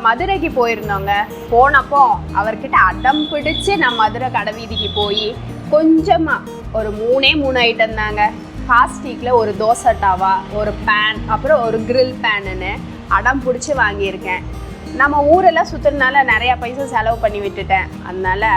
மதுரைக்கு போயிருந்தோங்க. போனப்போ அவர்கிட்ட அடம் பிடிச்சு நான் மதுரை கடை வீதிக்கு போய் கொஞ்சமாக ஒரு 3 ஐட்டம் தாங்க. காஸ்டிக்கில் ஒரு தோசை டவா, ஒரு பேன், அப்புறம் ஒரு கிரில் பேனுன்னு அடம் பிடிச்சி வாங்கியிருக்கேன். நம்ம ஊரெல்லாம் சுற்றுறதுனால நிறையா பைசா செலவு பண்ணி விட்டுட்டேன். அதனால்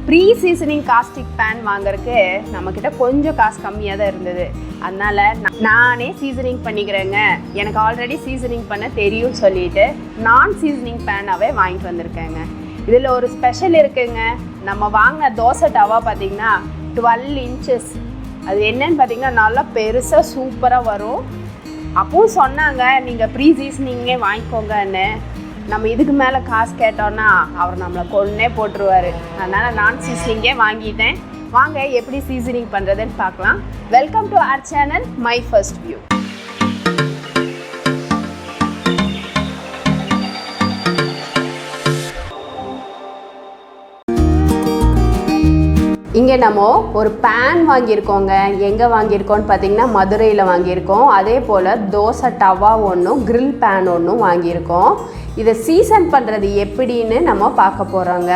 ப்ரீ சீசனிங் காஸ்டிக் பேன் வாங்குறதுக்கு நம்மக்கிட்ட கொஞ்சம் காசு கம்மியாக தான் இருந்தது. அதனால் நானே சீசனிங் பண்ணிக்கிறேங்க, எனக்கு ஆல்ரெடி சீசனிங் பண்ண தெரியும் சொல்லிட்டு நான் சீசனிங் பேனாகவே வாங்கிட்டு வந்திருக்கேங்க. இதில் ஒரு ஸ்பெஷல் இருக்குங்க. நம்ம வாங்கின தோசை டவா பார்த்திங்கன்னா 12 inches. அது என்னன்னு பார்த்திங்கன்னா நல்லா பெருசாக சூப்பராக வரும். அப்பவும் சொன்னாங்க நீங்கள் ப்ரீ சீசனிங்கே வாங்கிக்கோங்கன்னு. நம்ம இதுக்கு மேலே காசு கேட்டோன்னா அவர் நம்மளை கொன்னே போட்டுருவார். அதனால் நான் சீசனிங்கே வாங்கிட்டேன். வாங்க எப்படி சீசனிங் பண்ணுறதுன்னு பார்க்கலாம். Welcome to our channel my first view. இங்கே நம்ம ஒரு பேன் வாங்கியிருக்கோங்க. எங்கே வாங்கியிருக்கோன்னு பார்த்தீங்கன்னா மதுரையில் வாங்கியிருக்கோம். அதே போல் தோசை டவா ஒன்றும் கிரில் பேன் ஒன்றும் வாங்கியிருக்கோம். இதை சீசன் பண்ணுறது எப்படின்னு நம்ம பார்க்க போகிறோங்க.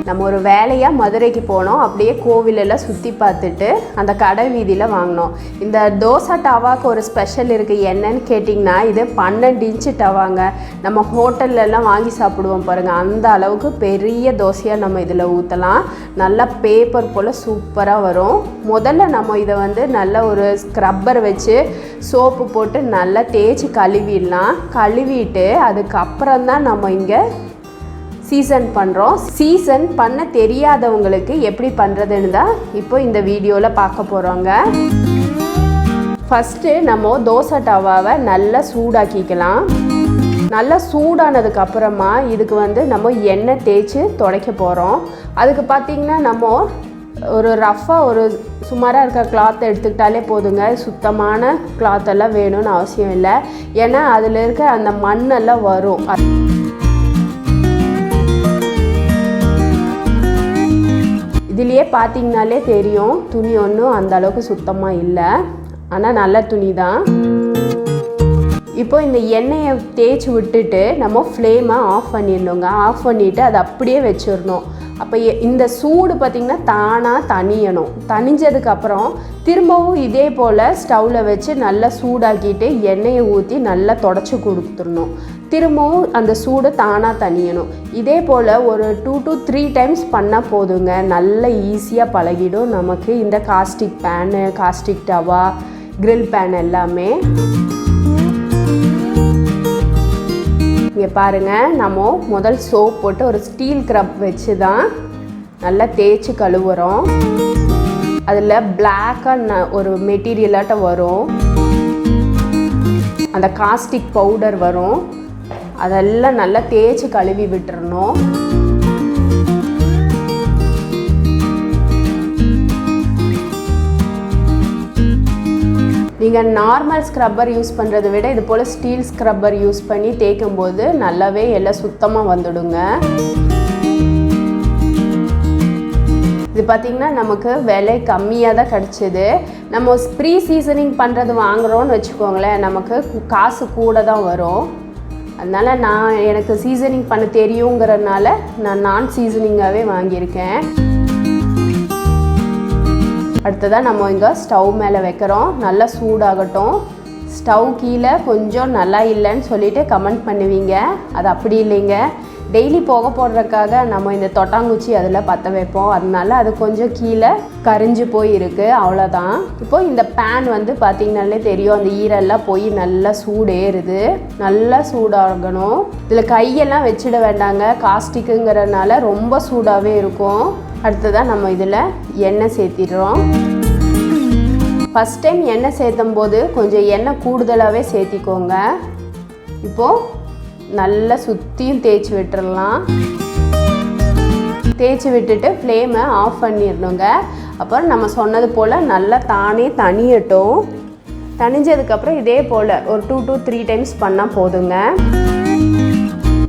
நம்ம ஒரு வேலையாக மதுரைக்கு போனோம். அப்படியே கோவிலெல்லாம் சுற்றி பார்த்துட்டு அந்த கடை வீதியில் வாங்கினோம். இந்த தோசை டவாவுக்கு ஒரு ஸ்பெஷல் இருக்குது. என்னன்னு கேட்டிங்கன்னா இது 12 inch டவாங்க. நம்ம ஹோட்டல்லலாம் வாங்கி சாப்பிடுவோம் பாருங்கள், அந்த அளவுக்கு பெரிய தோசையாக நம்ம இதில் ஊற்றலாம். நல்லா பேப்பர் போல் சூப்பராக வரும். முதல்ல நம்ம இதை நல்ல ஒரு ஸ்க்ரப்பர் வச்சு சோப்பு போட்டு நல்லா தேய்ச்சி கழுவிடலாம். கழுவிட்டு அதுக்கப்புறம் தான் நம்ம இங்கே சீசன் பண்ணுறோம். சீசன் பண்ண தெரியாதவங்களுக்கு எப்படி பண்ணுறதுன்னு தான் இப்போ இந்த வீடியோவில் பார்க்க போகிறோங்க. ஃபஸ்ட்டு நம்ம தோசை டவாவை நல்லா சூடாக்கிக்கலாம். நல்லா சூடானதுக்கப்புறமா இதுக்கு நம்ம எண்ணெய் தேய்ச்சி துடைக்க போகிறோம். அதுக்கு பார்த்திங்கன்னா நம்ம ஒரு ரஃப்பாக ஒரு சுமாராக இருக்க கிளாத்தை எடுத்துக்கிட்டாலே போதுங்க. சுத்தமான கிளாத்தெல்லாம் வேணும்னு அவசியம் இல்லை. ஏன்னா அதில் இருக்க அந்த மண்ணெல்லாம் வரும். இதுலேயே பார்த்திங்கனாலே தெரியும் துணி ஒன்றும் அந்த அளவுக்கு சுத்தமாக இல்லை, ஆனால் நல்ல துணி தான். இப்போ இந்த எண்ணெயை தேய்ச்சி விட்டுட்டு நம்ம ஃப்ளேமை ஆஃப் பண்ணிடணுங்க. ஆஃப் பண்ணிவிட்டு அதை அப்படியே வச்சிடணும். அப்போ இந்த சூடு பார்த்திங்கன்னா தானாக தணியணும். தணிஞ்சதுக்கப்புறம் திரும்பவும் இதே போல் ஸ்டவ்வில் வச்சு நல்லா சூடாக்கிட்டு எண்ணெயை ஊற்றி நல்லா தொடச்சி கொடுத்துடணும். திரும்பவும் அந்த சூடு தானாக தணியணும். இதே போல் ஒரு 2 to 3 times பண்ணால் போதுங்க. நல்ல ஈஸியாக பழகிடும் நமக்கு இந்த காஸ்டிக் பேனு, காஸ்டிக் டவா, கிரில் பேன் எல்லாமே. இங்கே பாருங்கள், நம்ம முதல் சோப் போட்டு ஒரு ஸ்டீல் ஸ்க்ரப் வச்சு தான் நல்லா தேய்ச்சி கழுவுறோம். அதில் பிளாக்காக ஒரு மெட்டீரியலாட்டம் வரும், அந்த காஸ்டிக் பவுடர் வரும். அதெல்லாம் நல்லா தேய்ச்சி கழுவி விட்டுறணும். நீங்கள் நார்மல் ஸ்க்ரப்பர் யூஸ் பண்ணுறதை விட இது போல் ஸ்டீல் ஸ்க்ரப்பர் யூஸ் பண்ணி தேய்க்கும் போது நல்லாவே எல்லாம் சுத்தமாக வந்துடுங்க. இது பார்த்திங்கன்னா நமக்கு விலை கம்மியாக தான் கிடச்சிது. நம்ம ப்ரீ சீசனிங் பண்ணுறது வாங்குகிறோன்னு வச்சுக்கோங்களேன், நமக்கு காசு கூட தான் வரும். அதனால் எனக்கு சீசனிங் பண்ண தெரியுங்கிறதுனால நான் சீசனிங்காகவே வாங்கியிருக்கேன். அடுத்ததாக நம்ம இங்கே ஸ்டவ் மேலே வைக்கிறோம். நல்லா சூடாகட்டும். ஸ்டவ் கீழே கொஞ்சம் நல்லா இல்லைன்னு சொல்லிவிட்டு கமெண்ட் பண்ணுவீங்க. அது அப்படி இல்லைங்க. டெய்லி புகை போடுறதுக்காக நம்ம இந்த தொட்டாங்குச்சி அதில் பற்ற வைப்போம். அதனால அது கொஞ்சம் கீழே கரிஞ்சு போய் இருக்குது, அவ்வளோதான். இப்போது இந்த பேன் பார்த்திங்கனாலே தெரியும், அந்த ஈரெல்லாம் போய் நல்லா சூடேறுது. நல்லா சூடாகணும். இதில் கையெல்லாம் வச்சிட வேண்டாங்க, காஸ்டிக்குங்கிறதுனால ரொம்ப சூடாகவே இருக்கும். அடுத்ததாக நம்ம இதில் எண்ணெய் சேர்த்திடுறோம். ஃபஸ்ட் டைம் எண்ணெய் சேர்த்தும் போது கொஞ்சம் எண்ணெய் கூடுதலாகவே சேர்த்திக்கோங்க. இப்போது நல்லா சுற்றியும் தேய்ச்சி விட்டுறலாம். தேய்ச்சி விட்டுட்டு ஃப்ளேமை ஆஃப் பண்ணிடணுங்க. அப்புறம் நம்ம சொன்னது போல் நல்லா தானே தணியட்டும். தணிஞ்சதுக்கப்புறம் இதே போல் ஒரு 2 to 3 times பண்ணால் போதுங்க.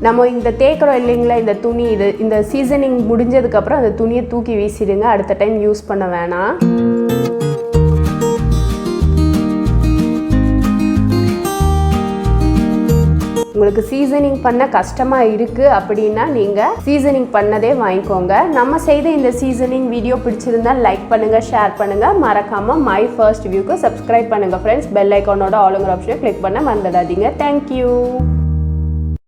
நம்ம இந்த தேய்க்கிறோம் இல்லைங்களா, இந்த துணி, இந்த சீசனிங் முடிஞ்சதுக்கப்புறம் அந்த துணியை தூக்கி வீசிடுங்க. அடுத்த டைம் யூஸ் பண்ண வேணாம். உங்களுக்கு சீசனிங் பண்ண கஷ்டமாக இருக்குது அப்படின்னா நீங்கள் சீசனிங் பண்ணதே வாங்கிக்கோங்க. நம்ம செய்த இந்த சீசனிங் வீடியோ பிடிச்சிருந்தால் லைக் பண்ணுங்கள், ஷேர் பண்ணுங்கள். மறக்காமல் மை ஃபர்ஸ்ட் வியூக்கு சப்ஸ்கிரைப் பண்ணுங்கள் ஃப்ரெண்ட்ஸ். பெல் ஐக்கானோட ஆளுங்கிற ஆப்ஷனை கிளிக் பண்ண மறந்துடாதீங்க. தேங்க்யூ.